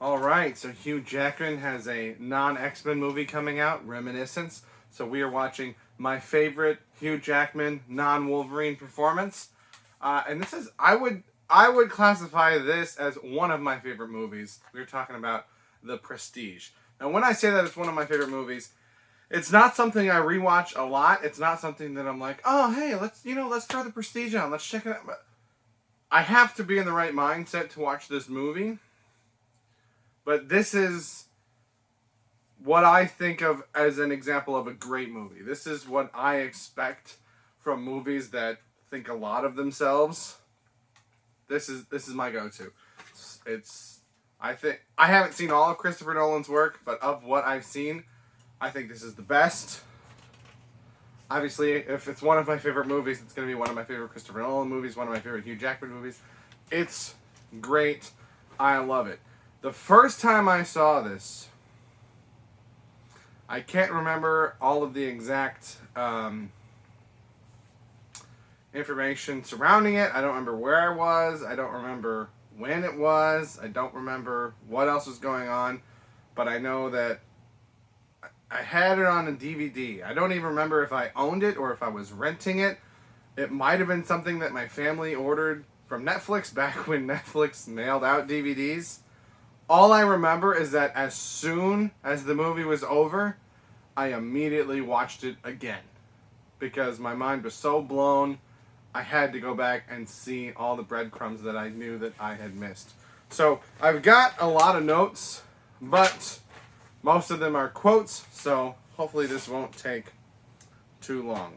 Alright, so Hugh Jackman has a non-X-Men movie coming out, Reminiscence. So we are watching my favorite Hugh Jackman non-Wolverine performance. And this is, I would classify this as one of my favorite movies. We were talking about The Prestige. Now when I say that it's one of my favorite movies, it's not something I rewatch a lot. It's not something that I'm like, oh hey, let's throw The Prestige on, let's check it out. But I have to be in the right mindset to watch this movie. But this is what I think of as an example of a great movie. This is what I expect from movies that think a lot of themselves. This is my go-to. I think I haven't seen all of Christopher Nolan's work, but of what I've seen, I think this is the best. Obviously, if it's one of my favorite movies, it's going to be one of my favorite Christopher Nolan movies, one of my favorite Hugh Jackman movies. It's great. I love it. The first time I saw this, I can't remember all of the exact information surrounding it. I don't remember where I was. I don't remember when it was. I don't remember what else was going on. But I know that I had it on a DVD. I don't even remember if I owned it or if I was renting it. It might have been something that my family ordered from Netflix back when Netflix mailed out DVDs. All I remember is that as soon as the movie was over, I immediately watched it again. Because my mind was so blown, I had to go back and see all the breadcrumbs that I knew that I had missed. So, I've got a lot of notes, but most of them are quotes, so hopefully this won't take too long.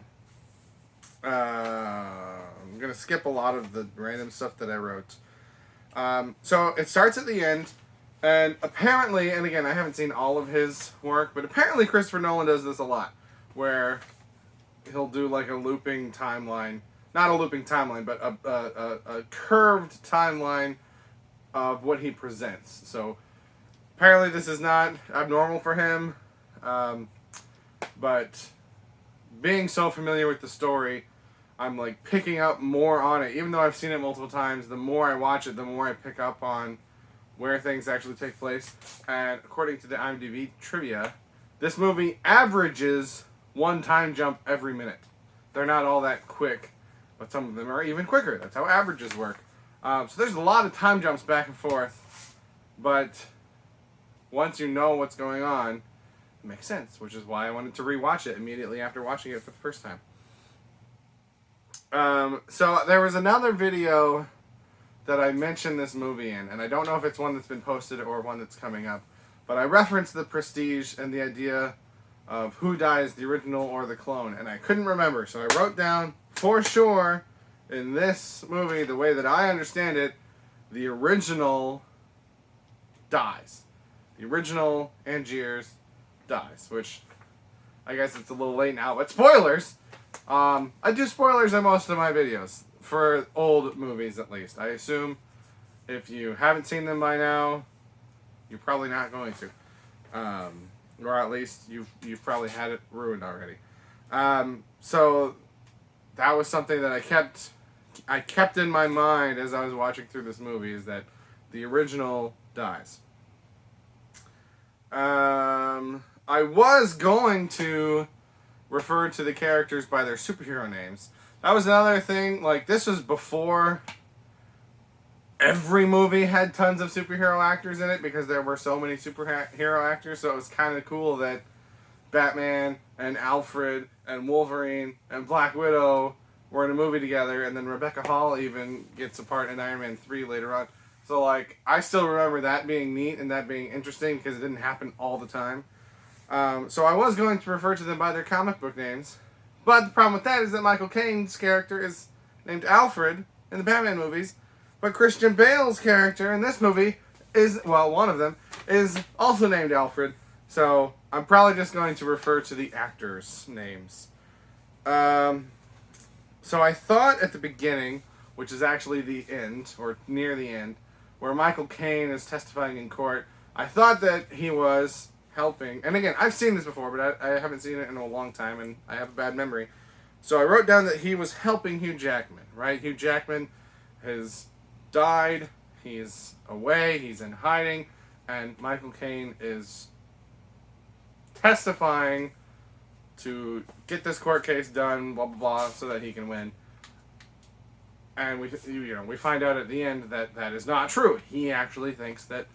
I'm going to skip a lot of the random stuff that I wrote. So, it starts at the end. And apparently, and again, I haven't seen all of his work, but apparently Christopher Nolan does this a lot, where he'll do like a looping timeline, not a looping timeline, but a curved timeline of what he presents. So apparently this is not abnormal for him, but being so familiar with the story, I'm like picking up more on it. Even though I've seen it multiple times, the more I watch it, the more I pick up on where things actually take place. And according to the IMDb trivia, this movie averages one time jump every minute. They're not all that quick, but some of them are even quicker. That's how averages work. So there's a lot of time jumps back and forth, but once you know what's going on, it makes sense, which is why I wanted to rewatch it immediately after watching it for the first time. So there was another video that I mentioned this movie in, and I don't know if it's one that's been posted or one that's coming up, but I referenced The Prestige and the idea of who dies, the original or the clone, and I couldn't remember, so I wrote down, for sure, in this movie, the way that I understand it, the original dies. The original Angiers dies, which I guess it's a little late now, but spoilers! I do spoilers in most of my videos. For old movies, at least. I assume if you haven't seen them by now, you're probably not going to. Or at least you've probably had it ruined already. So that was something that I kept in my mind as I was watching through this movie, is that the original dies. I was going to refer to the characters by their superhero names. That was another thing, like, this was before every movie had tons of superhero actors in it, because there were so many superhero actors, so it was kind of cool that Batman and Alfred and Wolverine and Black Widow were in a movie together, and then Rebecca Hall even gets a part in Iron Man 3 later on. So, like, I still remember that being neat and that being interesting, because it didn't happen all the time. So I was going to refer to them by their comic book names. But the problem with that is that Michael Caine's character is named Alfred in the Batman movies, but Christian Bale's character in this movie is, well, one of them, is also named Alfred, so I'm probably just going to refer to the actors' names. So I thought at the beginning, which is actually the end, or near the end, where Michael Caine is testifying in court, I thought that he was helping, and again, I've seen this before, but I haven't seen it in a long time, and I have a bad memory. So I wrote down that he was helping Hugh Jackman, right? Hugh Jackman has died, he's away, he's in hiding, and Michael Caine is testifying to get this court case done, blah blah blah, so that he can win. And we find out at the end that that is not true. He actually thinks that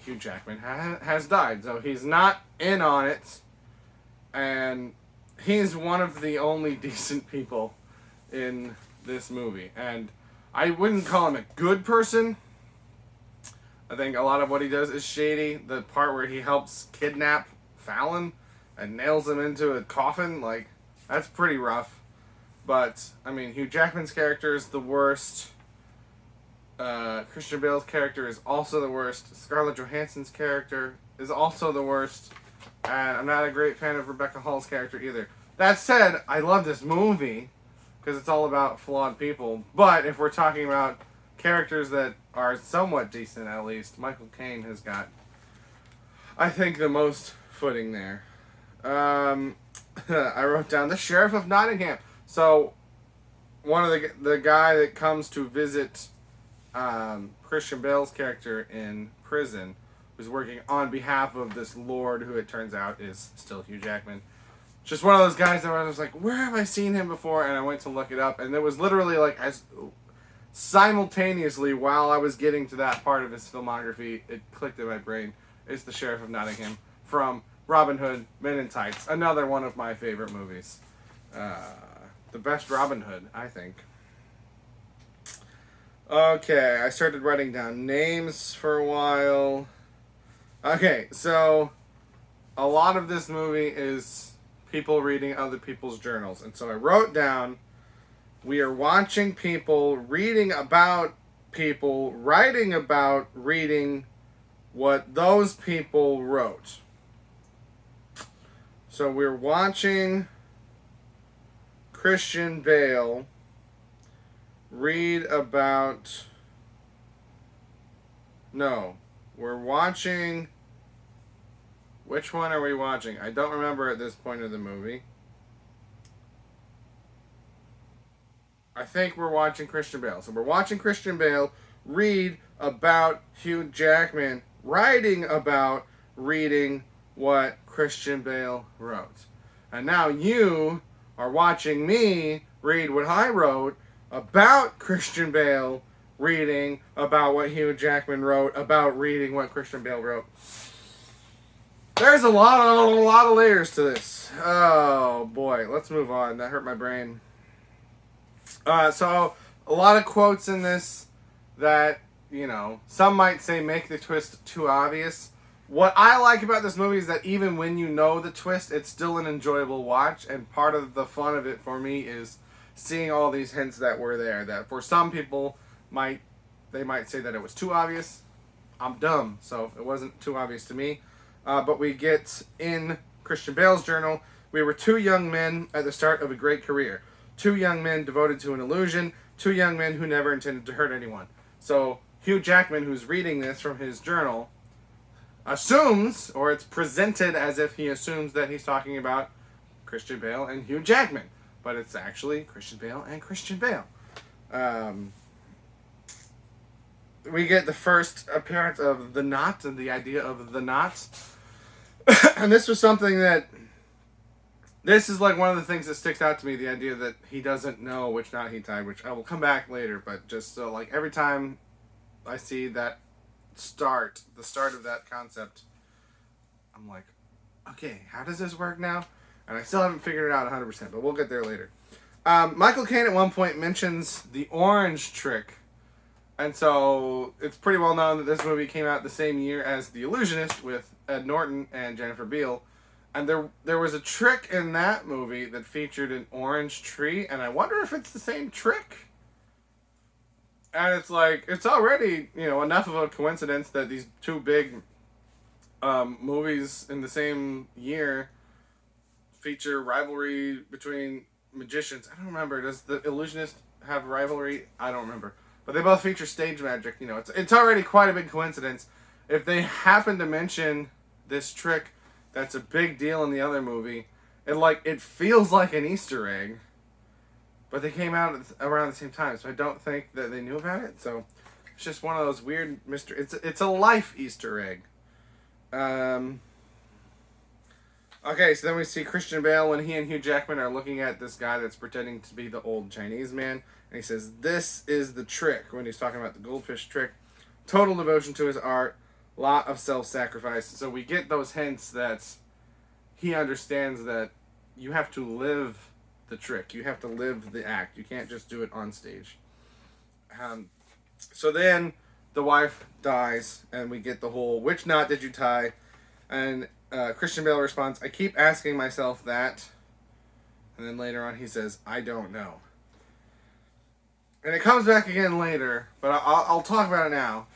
Hugh Jackman has died, so he's not in on it, and he's one of the only decent people in this movie. And I wouldn't call him a good person. I think a lot of what he does is shady. The part where he helps kidnap Fallon and nails him into a coffin, like, that's pretty rough. But, I mean, Hugh Jackman's character is the worst. Christian Bale's character is also the worst. Scarlett Johansson's character is also the worst. And I'm not a great fan of Rebecca Hall's character either. That said, I love this movie because it's all about flawed people. But if we're talking about characters that are somewhat decent, at least, Michael Caine has got, I think, the most footing there. I wrote down the Sheriff of Nottingham. So, one of the guy that comes to visit Christian Bale's character in prison, who's working on behalf of this lord who it turns out is still Hugh Jackman. Just one of those guys that I was like, where have I seen him before? And I went to look it up, and it was literally like as simultaneously while I was getting to that part of his filmography, it clicked in my brain. It's the Sheriff of Nottingham from Robin Hood, Men in Tights. Another one of my favorite movies. The best Robin Hood, I think. Okay, I started writing down names for a while. Okay, so a lot of this movie is people reading other people's journals. And so I wrote down, we are watching people reading about people, writing about reading what those people wrote. So we're watching Christian Bale read about... No, we're watching... Which one are we watching? I don't remember at this point of the movie. I think we're watching Christian Bale. So we're watching Christian Bale read about Hugh Jackman writing about reading what Christian Bale wrote. And now you are watching me read what I wrote about Christian Bale reading about what Hugh Jackman wrote about reading what Christian Bale wrote. There's a lot of layers to this. Oh boy, let's move on. That hurt my brain. So a lot of quotes in this that, you know, some might say make the twist too obvious. What I like about this movie is that even when you know the twist, it's still an enjoyable watch, and part of the fun of it for me is seeing all these hints that were there. That for some people they might say that it was too obvious. I'm dumb, so it wasn't too obvious to me. But we get in Christian Bale's journal, we were two young men at the start of a great career. Two young men devoted to an illusion. Two young men who never intended to hurt anyone. So Hugh Jackman, who's reading this from his journal, assumes, or it's presented as if he assumes that he's talking about Christian Bale and Hugh Jackman. But it's actually Christian Bale and Christian Bale. We get the first appearance of the knot and the idea of the knot. And this was something that... This is like one of the things that sticks out to me, the idea that he doesn't know which knot he tied, which I will come back later, but just so, like, every time I see that the start of that concept, I'm like, okay, how does this work now? And I still haven't figured it out 100%, but we'll get there later. Michael Caine at one point mentions the orange trick. And so it's pretty well known that this movie came out the same year as The Illusionist with Ed Norton and Jennifer Beal. And there was a trick in that movie that featured an orange tree, and I wonder if it's the same trick. And it's like, it's already, you know, enough of a coincidence that these two big movies in the same year feature rivalry between magicians. I don't remember. Does The Illusionist have rivalry? I don't remember. But they both feature stage magic. You know, it's already quite a big coincidence. If they happen to mention this trick that's a big deal in the other movie, it feels like an Easter egg, but they came out around the same time, so I don't think that they knew about it. So it's just one of those weird mystery. It's a life Easter egg. Um, okay, so then we see Christian Bale when he and Hugh Jackman are looking at this guy that's pretending to be the old Chinese man. And he says, "This is the trick," when he's talking about the goldfish trick. Total devotion to his art, lot of self-sacrifice. So we get those hints that he understands that you have to live the trick. You have to live the act. You can't just do it on stage. So then the wife dies, and we get the whole, which knot did you tie? And Christian Bale responds, "I keep asking myself that." And then later on he says, "I don't know." And it comes back again later, but I'll talk about it now.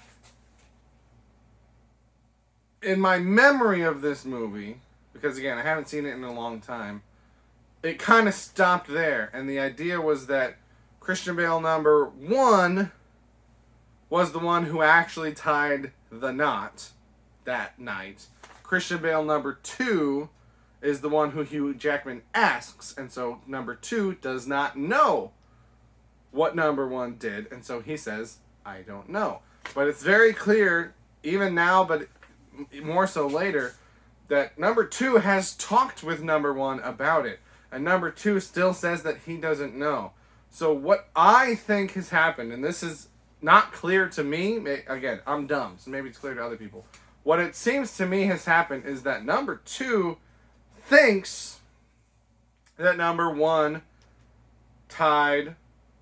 In my memory of this movie, because again, I haven't seen it in a long time, it kind of stopped there. And the idea was that Christian Bale number 1 was the one who actually tied the knot that night. Christian Bale number 2 is the one who Hugh Jackman asks, and so number 2 does not know what number 1 did, and so he says, "I don't know." But it's very clear, even now, but more so later, that number 2 has talked with number 1 about it, and number 2 still says that he doesn't know. So what I think has happened, and this is not clear to me, again, I'm dumb, so maybe it's clear to other people. What it seems to me has happened is that number 2 thinks that number 1 tied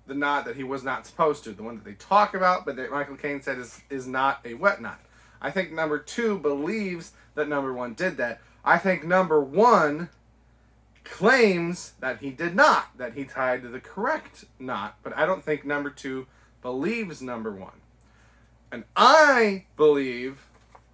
the knot that he was not supposed to, the one that they talk about, but that Michael Caine said is not a wet knot. I think number 2 believes that number 1 did that. I think number 1 claims that he did not, that he tied the correct knot, but I don't think number 2 believes number 1. And I believe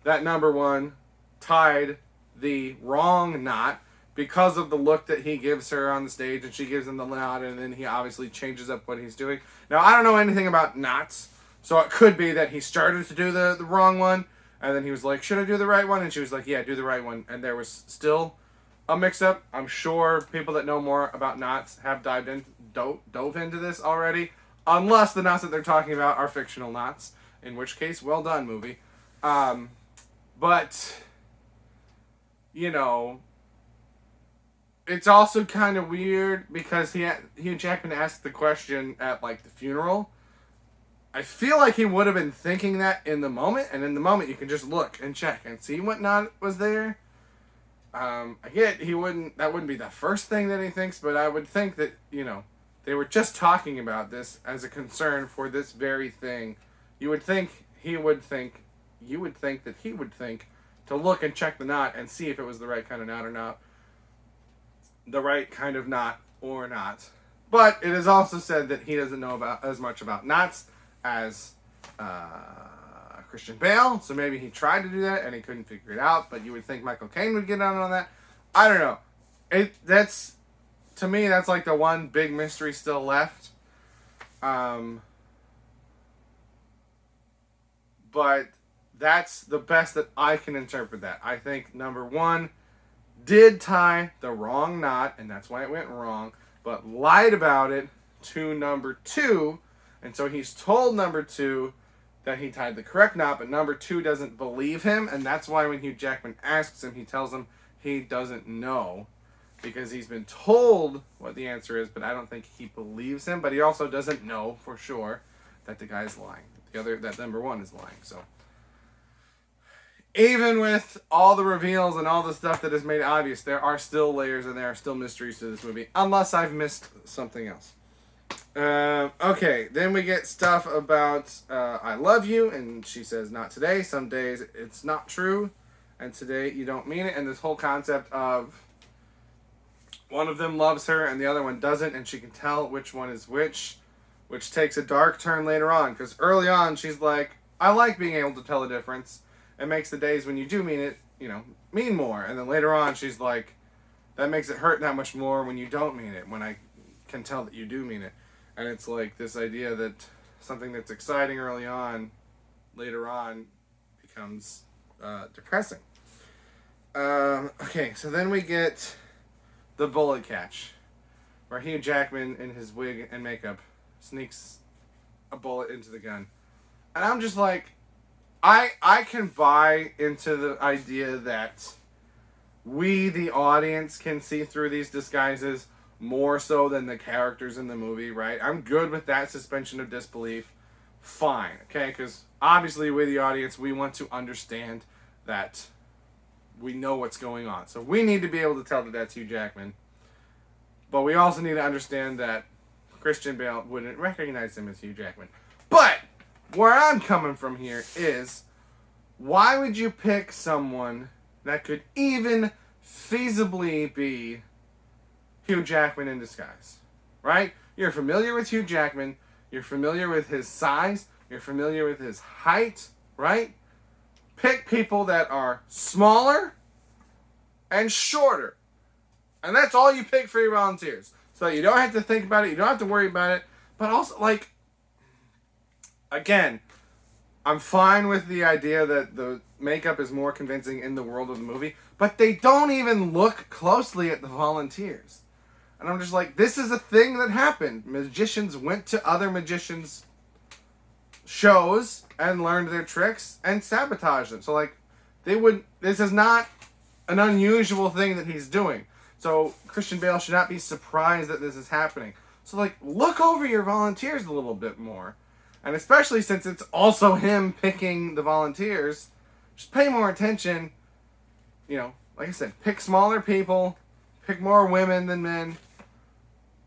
that number 1 tied the wrong knot because of the look that he gives her on the stage, and she gives him the nod, and then he obviously changes up what he's doing. Now, I don't know anything about knots, so it could be that he started to do the wrong one, and then he was like, "Should I do the right one?" And she was like, "Yeah, do the right one." And there was still a mix-up. I'm sure people that know more about knots have dove into this already, unless the knots that they're talking about are fictional knots, in which case, well done, movie. But, you know, it's also kind of weird because Hugh Jackman asked the question at, like, the funeral. I feel like he would have been thinking that in the moment, and in the moment you can just look and check and see what knot was there. I get that wouldn't be the first thing that he thinks, but I would think that, you know, they were just talking about this as a concern for this very thing. You would think that he would think to look and check the knot and see if it was the right kind of knot or not. The right kind of knot or not. But it is also said that he doesn't know about as much about knots as Christian Bale, so maybe he tried to do that and he couldn't figure it out, but you would think Michael Caine would get on that. I don't know. To me, that's like the one big mystery still left. But that's the best that I can interpret that. I think number 1 did tie the wrong knot, and that's why it went wrong, but lied about it to number 2, and so he's told number 2 that he tied the correct knot, but number 2 doesn't believe him, and that's why when Hugh Jackman asks him, he tells him he doesn't know, because he's been told what the answer is, but I don't think he believes him, but he also doesn't know for sure that the guy's lying. That number 1 is lying, so. Even with all the reveals and all the stuff that is made obvious, there are still layers and there are still mysteries to this movie, unless I've missed something else. Okay, then we get stuff about "I love you," and she says, "Not today." Some days it's not true, and today you don't mean it. And this whole concept of one of them loves her and the other one doesn't, and she can tell which one is which takes a dark turn later on, because early on she's like, "I like being able to tell the difference. It makes the days when you do mean it, mean more." And then later on, she's like, "That makes it hurt that much more when you don't mean it, when I can tell that you do mean it." And it's like this idea that something that's exciting early on, later on, becomes depressing. Okay, so then we get the bullet catch, where Hugh Jackman, in his wig and makeup, sneaks a bullet into the gun. And I'm just like, I can buy into the idea that we, the audience, can see through these disguises more so than the characters in the movie, right? I'm good with that suspension of disbelief. Fine, okay? Because obviously, we, the audience, we want to understand that we know what's going on. So we need to be able to tell that that's Hugh Jackman. But we also need to understand that Christian Bale wouldn't recognize him as Hugh Jackman. But where I'm coming from here is, why would you pick someone that could even feasibly be Hugh Jackman in disguise? Right? You're familiar with Hugh Jackman. You're familiar with his size. You're familiar with his height. Right? Pick people that are smaller and shorter. And that's all you pick for your volunteers. So you don't have to think about it. You don't have to worry about it. But also, like, again, I'm fine with the idea that the makeup is more convincing in the world of the movie. But they don't even look closely at the volunteers. And I'm just like, this is a thing that happened. Magicians went to other magicians' shows and learned their tricks and sabotaged them. So, like, this is not an unusual thing that he's doing. So Christian Bale should not be surprised that this is happening. So, like, look over your volunteers a little bit more. And especially since it's also him picking the volunteers, just pay more attention. You know, like I said, pick smaller people, pick more women than men,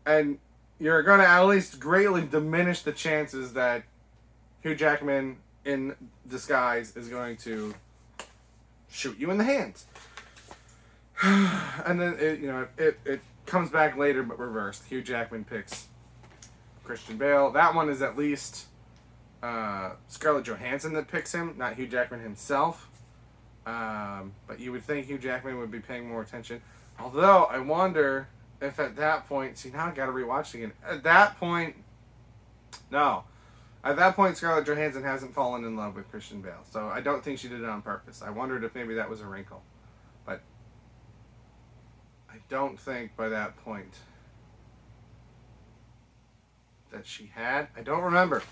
and you're going to at least greatly diminish the chances that Hugh Jackman in disguise is going to shoot you in the hands. And then it comes back later, but reversed. Hugh Jackman picks Christian Bale. That one is at least Scarlett Johansson that picks him, not Hugh Jackman himself. But you would think Hugh Jackman would be paying more attention. Although I wonder if at that point, see, now I got to rewatch it again. At that point, no. At that point, Scarlett Johansson hasn't fallen in love with Christian Bale, so I don't think she did it on purpose. I wondered if maybe that was a wrinkle. But I don't think by that point that she had. I don't remember.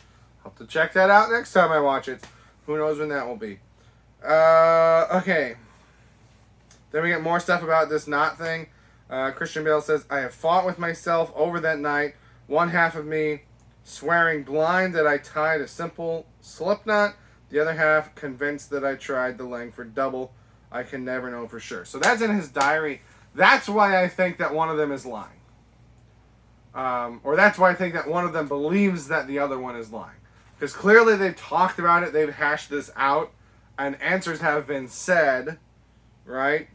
I'll have to check that out next time I watch it. Who knows when that will be. Okay. Then we get more stuff about this knot thing. Christian Bale says, I have fought with myself over that night. One half of me swearing blind that I tied a simple slip knot. The other half convinced that I tried the Langford double. I can never know for sure. So that's in his diary. That's why I think that one of them is lying. Or that's why I think that one of them believes that the other one is lying. Because clearly they've talked about it. They've hashed this out. And answers have been said. Right?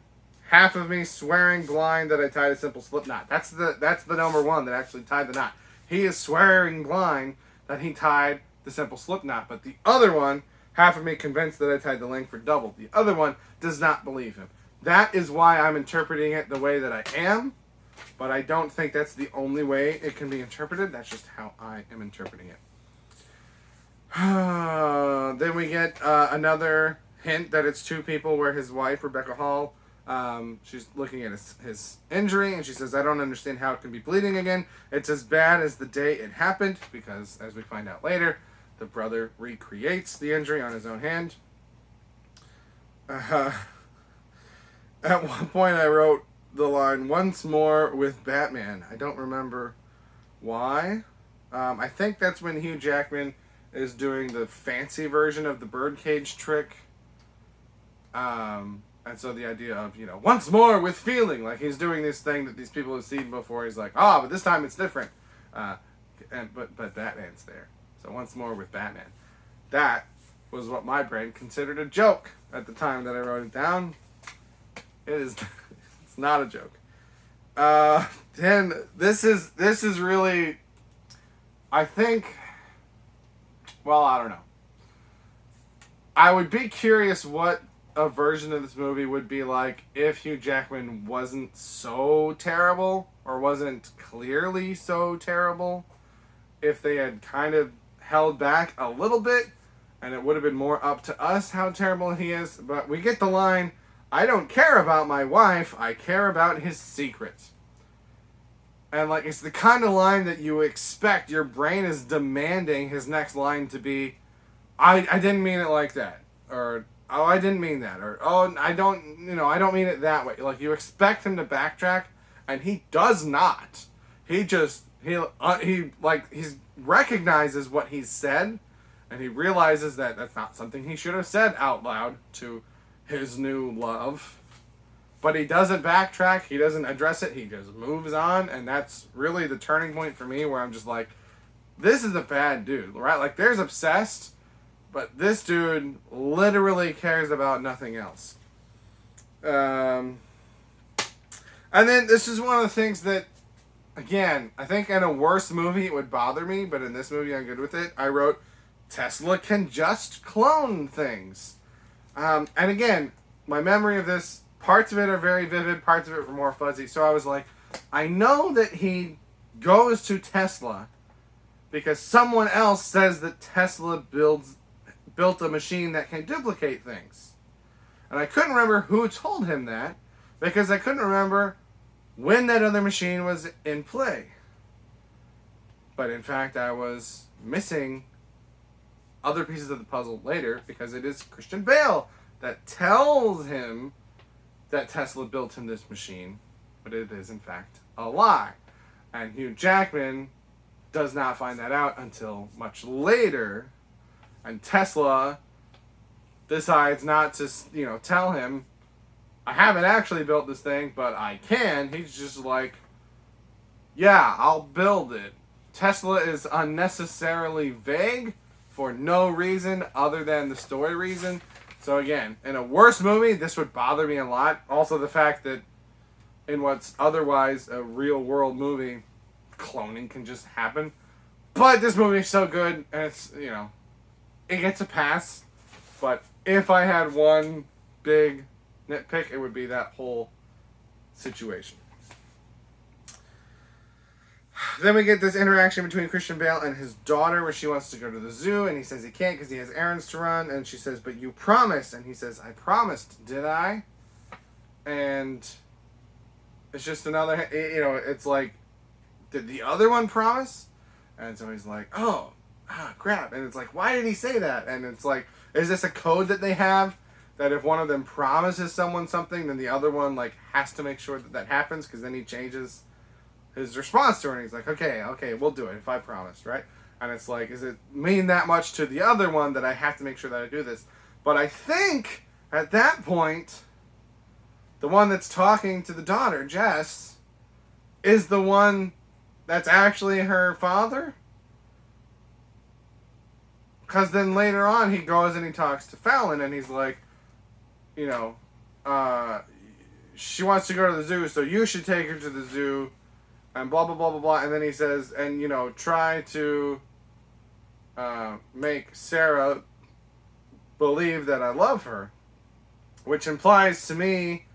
Half of me swearing blind that I tied a simple slip knot. That's the number one that actually tied the knot. He is swearing blind that he tied the simple slip knot. But the other one, half of me convinced that I tied the Langford double. The other one does not believe him. That is why I'm interpreting it the way that I am. But I don't think that's the only way it can be interpreted. That's just how I am interpreting it. Then we get another hint that it's two people where his wife, Rebecca Hall, she's looking at his injury and she says, I don't understand how it can be bleeding again. It's as bad as the day it happened because, as we find out later, the brother recreates the injury on his own hand. At one point I wrote the line, once more with Batman. I don't remember why. I think that's when Hugh Jackman is doing the fancy version of the birdcage trick. And so the idea of, once more with feeling, like he's doing this thing that these people have seen before. He's like, but this time it's different. But Batman's there. So once more with Batman. That was what my brain considered a joke at the time that I wrote it down. It is, it's not a joke. Then this is really, I think, well, I don't know. I would be curious what a version of this movie would be like if Hugh Jackman wasn't so terrible, or wasn't clearly so terrible. If they had kind of held back a little bit, and it would have been more up to us how terrible he is. But we get the line, I don't care about my wife, I care about his secret. And like, it's the kind of line that you expect. Your brain is demanding his next line to be, I didn't mean it like that. or oh, I didn't mean that, or oh, I don't mean it that way. Like, you expect him to backtrack, and he does not. He just he recognizes what he's said, and he realizes that that's not something he should have said out loud to his new love. But he doesn't backtrack. He doesn't address it. He just moves on, and that's really the turning point for me, where I'm just like, this is a bad dude, right? Like, there's obsessed, but this dude literally cares about nothing else. And then this is one of the things that, again, I think in a worse movie it would bother me, but in this movie I'm good with it. I wrote, Tesla can just clone things. And again, my memory of this, parts of it are very vivid, parts of it were more fuzzy. So I was like, I know that he goes to Tesla because someone else says that Tesla built a machine that can duplicate things. And I couldn't remember who told him that, because I couldn't remember when that other machine was in play. But in fact, I was missing other pieces of the puzzle later, because it is Christian Bale that tells him that Tesla built him this machine, but it is in fact a lie. And Hugh Jackman does not find that out until much later, and Tesla decides not to, tell him, I haven't actually built this thing, but I can. He's just like, yeah, I'll build it. Tesla is unnecessarily vague for no reason other than the story reason. So again, in a worse movie, this would bother me a lot. Also, the fact that in what's otherwise a real world movie, cloning can just happen. But this movie is so good, and it's, it gets a pass. But if I had one big nitpick, it would be that whole situation. Then we get this interaction between Christian Bale and his daughter, where she wants to go to the zoo, and he says he can't because he has errands to run, and she says, but you promised, and he says, I promised, did I? And it's just another, it's like, did the other one promise? And so he's like, crap, and it's like, why did he say that? And it's like, is this a code that they have, that if one of them promises someone something, then the other one, has to make sure that happens, because then he changes his response to her, and he's like, okay, we'll do it if I promise, right? And it's like, does it mean that much to the other one that I have to make sure that I do this? But I think, at that point, the one that's talking to the daughter, Jess, is the one that's actually her father? Because then later on, he goes and he talks to Fallon, and he's like, she wants to go to the zoo, so you should take her to the zoo, and blah, blah, blah, blah, blah. And then he says, and, try to make Sarah believe that I love her. Which implies to me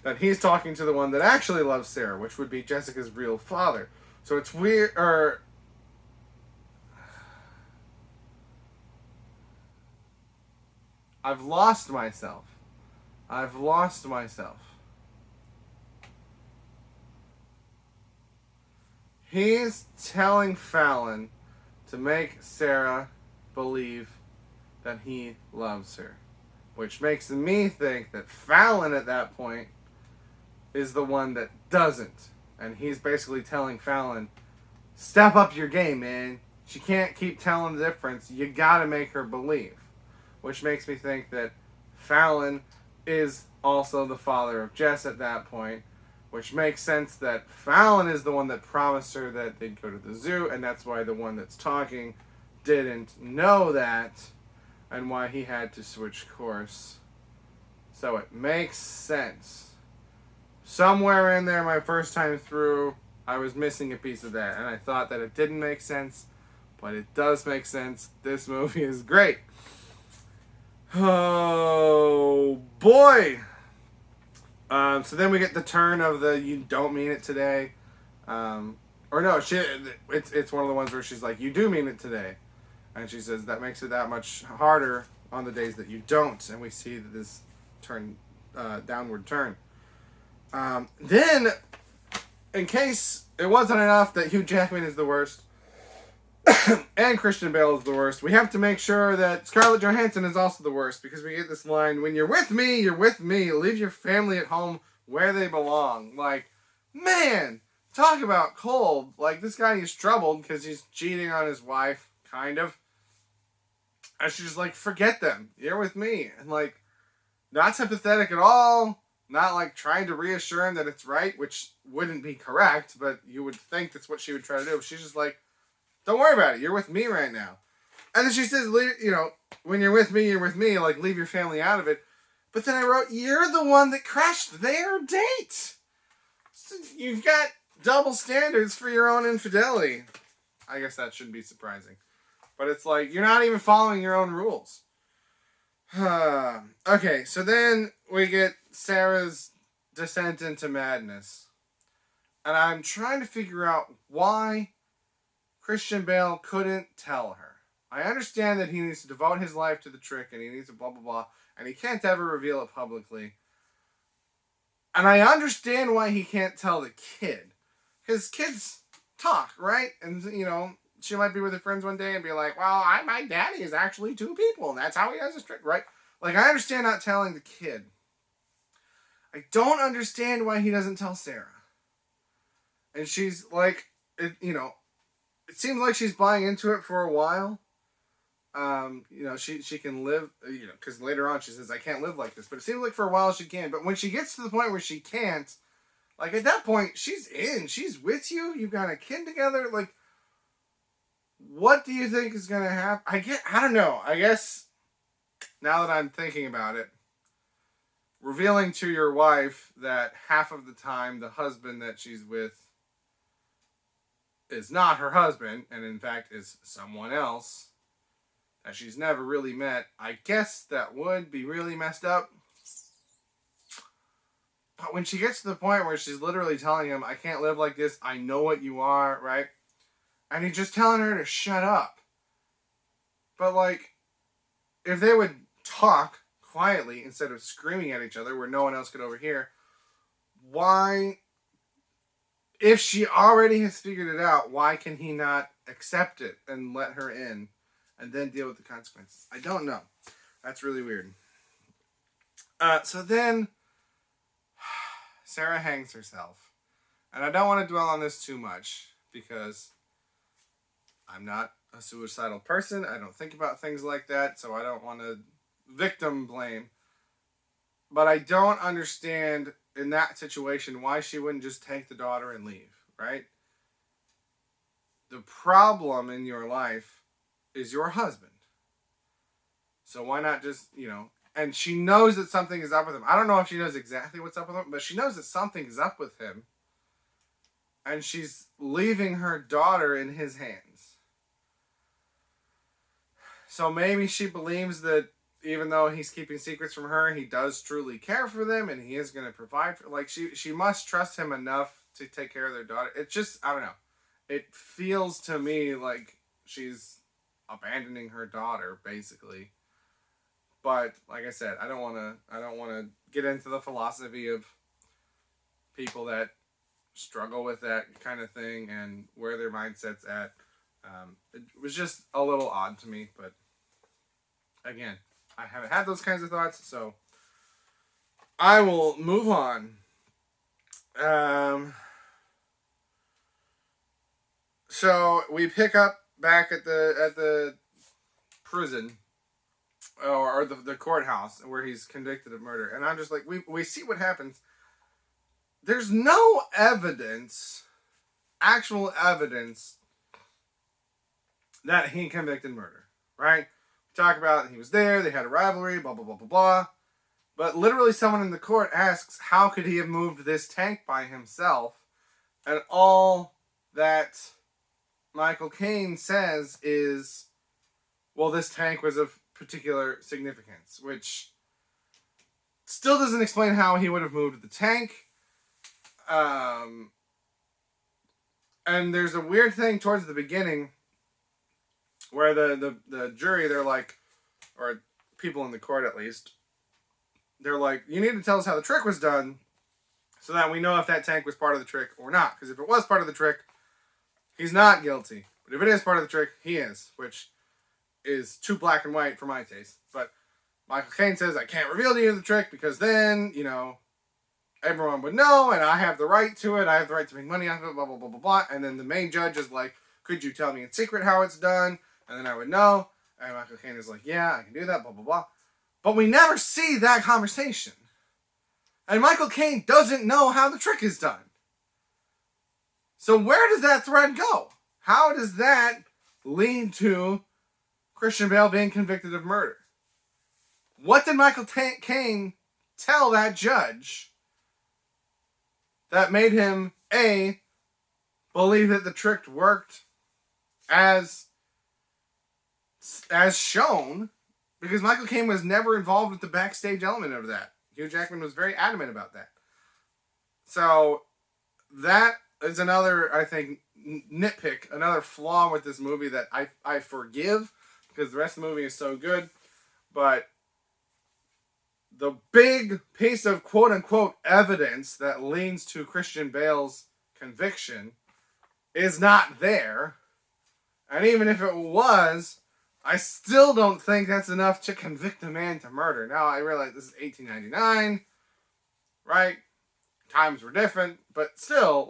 that he's talking to the one that actually loves Sarah, which would be Jessica's real father. So it's weird, I've lost myself. He's telling Fallon to make Sarah believe that he loves her. Which makes me think that Fallon at that point is the one that doesn't. And he's basically telling Fallon, step up your game, man. She can't keep telling the difference. You gotta make her believe. Which makes me think that Fallon is also the father of Jess at that point. Which makes sense that Fallon is the one that promised her that they'd go to the zoo, and that's why the one that's talking didn't know that, and why he had to switch course. So it makes sense. Somewhere in there, my first time through, I was missing a piece of that, and I thought that it didn't make sense, but it does make sense. This movie is great. Oh, boy! So then we get the turn of the you don't mean it today. It's one of the ones where she's like, you do mean it today. And she says that makes it that much harder on the days that you don't. And we see this downward turn. Then, in case it wasn't enough that Hugh Jackman is the worst, and Christian Bale is the worst. We have to make sure that Scarlett Johansson is also the worst, because we get this line, when you're with me, you're with me. Leave your family at home where they belong. Like, man, talk about cold. Like, this guy is troubled because he's cheating on his wife, kind of. And she's just like, forget them. You're with me. And, like, not sympathetic at all. Not, like, trying to reassure him that it's right, which wouldn't be correct, but you would think that's what she would try to do. She's just like, don't worry about it. You're with me right now. And then she says, you know, when you're with me, you're with me. Like, leave your family out of it. But then I wrote, you're the one that crashed their date. So you've got double standards for your own infidelity. I guess that shouldn't be surprising. But it's like, you're not even following your own rules. Okay, so then we get Sarah's descent into madness. And I'm trying to figure out why Christian Bale couldn't tell her. I understand that he needs to devote his life to the trick and he needs to blah, blah, blah. And he can't ever reveal it publicly. And I understand why he can't tell the kid. Because kids talk, right? And, you know, she might be with her friends one day and be like, well, my daddy is actually two people. And that's how he does his trick, right? Like, I understand not telling the kid. I don't understand why he doesn't tell Sarah. And she's like, you know, it seems like she's buying into it for a while. You know, she can live, you know, because later on she says, I can't live like this. But it seems like for a while she can. But when she gets to the point where she can't, like at that point, she's in. She's with you. You've got a kid together. Like, what do you think is going to happen? I don't know. I guess now that I'm thinking about it, revealing to your wife that half of the time the husband that she's with is not her husband, and in fact is someone else that she's never really met, I guess that would be really messed up. But when she gets to the point where she's literally telling him, I can't live like this, I know what you are, right? And he's just telling her to shut up. But like, if they would talk quietly instead of screaming at each other where no one else could overhear, why... If she already has figured it out, why can he not accept it and let her in and then deal with the consequences? I don't know. That's really weird. So then Sarah hangs herself. And I don't want to dwell on this too much because I'm not a suicidal person. I don't think about things like that, so I don't want to victim blame. But I don't understand in that situation why she wouldn't just take the daughter and leave, right? The problem in your life is your husband. So why not just, you know, and she knows that something is up with him. I don't know if she knows exactly what's up with him, but she knows that something is up with him. And she's leaving her daughter in his hands. So maybe she believes that even though he's keeping secrets from her, he does truly care for them and he is going to provide for, like, she must trust him enough to take care of their daughter. It just, I don't know. It feels to me like she's abandoning her daughter, basically. But like I said, I don't want to get into the philosophy of people that struggle with that kind of thing and where their mindset's at. It was just a little odd to me, but again, I haven't had those kinds of thoughts, so I will move on. So we pick up back at the prison or the courthouse where he's convicted of murder, and I'm just like, we see what happens. There's no evidence, actual evidence, that he convicted murder, right? Talk about he was there, they had a rivalry, blah, blah, blah, blah, blah. But literally someone in the court asks, how could he have moved this tank by himself? And all that Michael Caine says is, well, this tank was of particular significance, which still doesn't explain how he would have moved the tank. And there's a weird thing towards the beginning where the jury, they're like, or people in the court at least, they're like, you need to tell us how the trick was done so that we know if that tank was part of the trick or not. Because if it was part of the trick, he's not guilty. But if it is part of the trick, he is, which is too black and white for my taste. But Michael Caine says, I can't reveal to you the trick because then, everyone would know and I have the right to it. I have the right to make money off of it, blah, blah, blah, blah, blah. And then the main judge is like, could you tell me in secret how it's done? And then I would know. And Michael Caine is like, yeah, I can do that, blah, blah, blah. But we never see that conversation. And Michael Caine doesn't know how the trick is done. So where does that thread go? How does that lead to Christian Bale being convicted of murder? What did Michael Caine tell that judge that made him, A, believe that the trick worked as shown? Because Michael Caine was never involved with the backstage element of that. Hugh Jackman was very adamant about that. So that is another, I think, nitpick, another flaw with this movie that I forgive because the rest of the movie is so good. But the big piece of quote-unquote evidence that leads to Christian Bale's conviction is not there. And even if it was, I still don't think that's enough to convict a man to murder. Now, I realize this is 1899, right? Times were different, but still,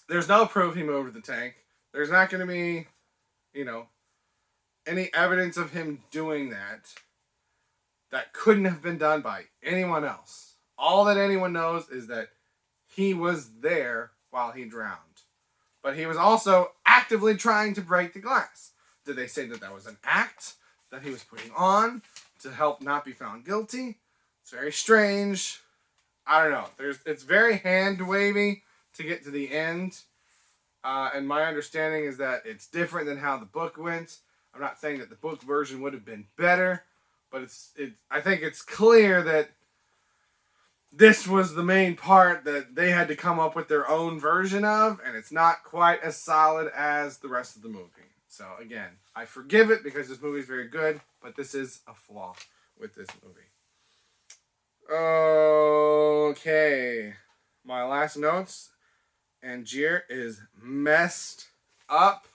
there's no proof he moved the tank. There's not going to be, any evidence of him doing that couldn't have been done by anyone else. All that anyone knows is that he was there while he drowned. But he was also actively trying to break the glass. Did they say that was an act that he was putting on to help not be found guilty? It's very strange. I don't know. It's very hand-wavy to get to the end. And my understanding is that it's different than how the book went. I'm not saying that the book version would have been better, but I think it's clear that this was the main part that they had to come up with their own version of, and it's not quite as solid as the rest of the movie. So again, I forgive it because this movie is very good, but this is a flaw with this movie. Okay, my last notes. Angier is messed up.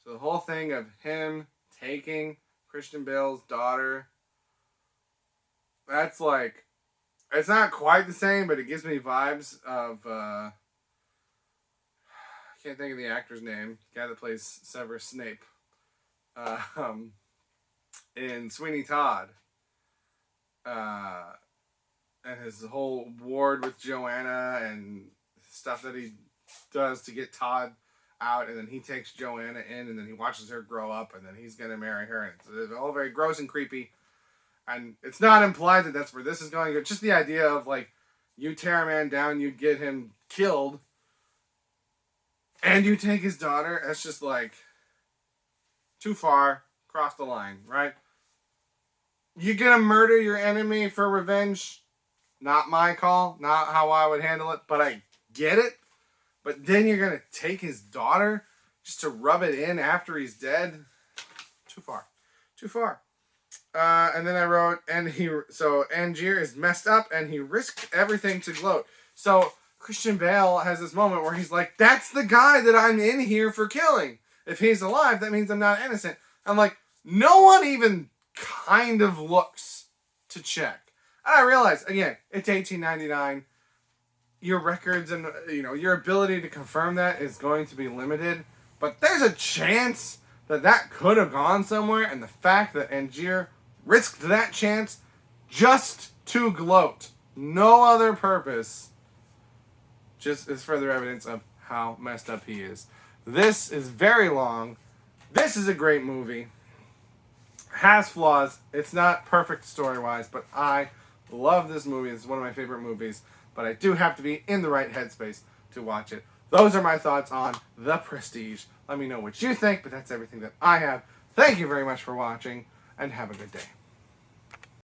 So the whole thing of him taking Christian Bale's daughter, that's it's not quite the same, but it gives me vibes of, I can't think of the actor's name, the guy that plays Severus Snape, in Sweeney Todd, and his whole ward with Joanna and stuff that he does to get Todd out, and then he takes Joanna in, and then he watches her grow up, and then he's going to marry her, and it's all very gross and creepy. And it's not implied that that's where this is going. It's just the idea of, you tear a man down, you get him killed, and you take his daughter. That's just, too far, cross the line, right? You gonna murder your enemy for revenge? Not my call, not how I would handle it, but I get it. But then you're gonna take his daughter just to rub it in after he's dead? Too far. Too far. And then I wrote, so Angier is messed up and he risked everything to gloat. So Christian Bale has this moment where he's like, that's the guy that I'm in here for killing. If he's alive, that means I'm not innocent. I'm like, no one even kind of looks to check. And I realize, again, it's 1899. Your records and, your ability to confirm that is going to be limited. But there's a chance that could have gone somewhere. And the fact that Angier risked that chance just to gloat, no other purpose, just is further evidence of how messed up he is. This is very long. This is a great movie. Has flaws. It's not perfect story-wise, but I love this movie. It's one of my favorite movies. But I do have to be in the right headspace to watch it. Those are my thoughts on The Prestige. Let me know what you think, but that's everything that I have. Thank you very much for watching, and have a good day.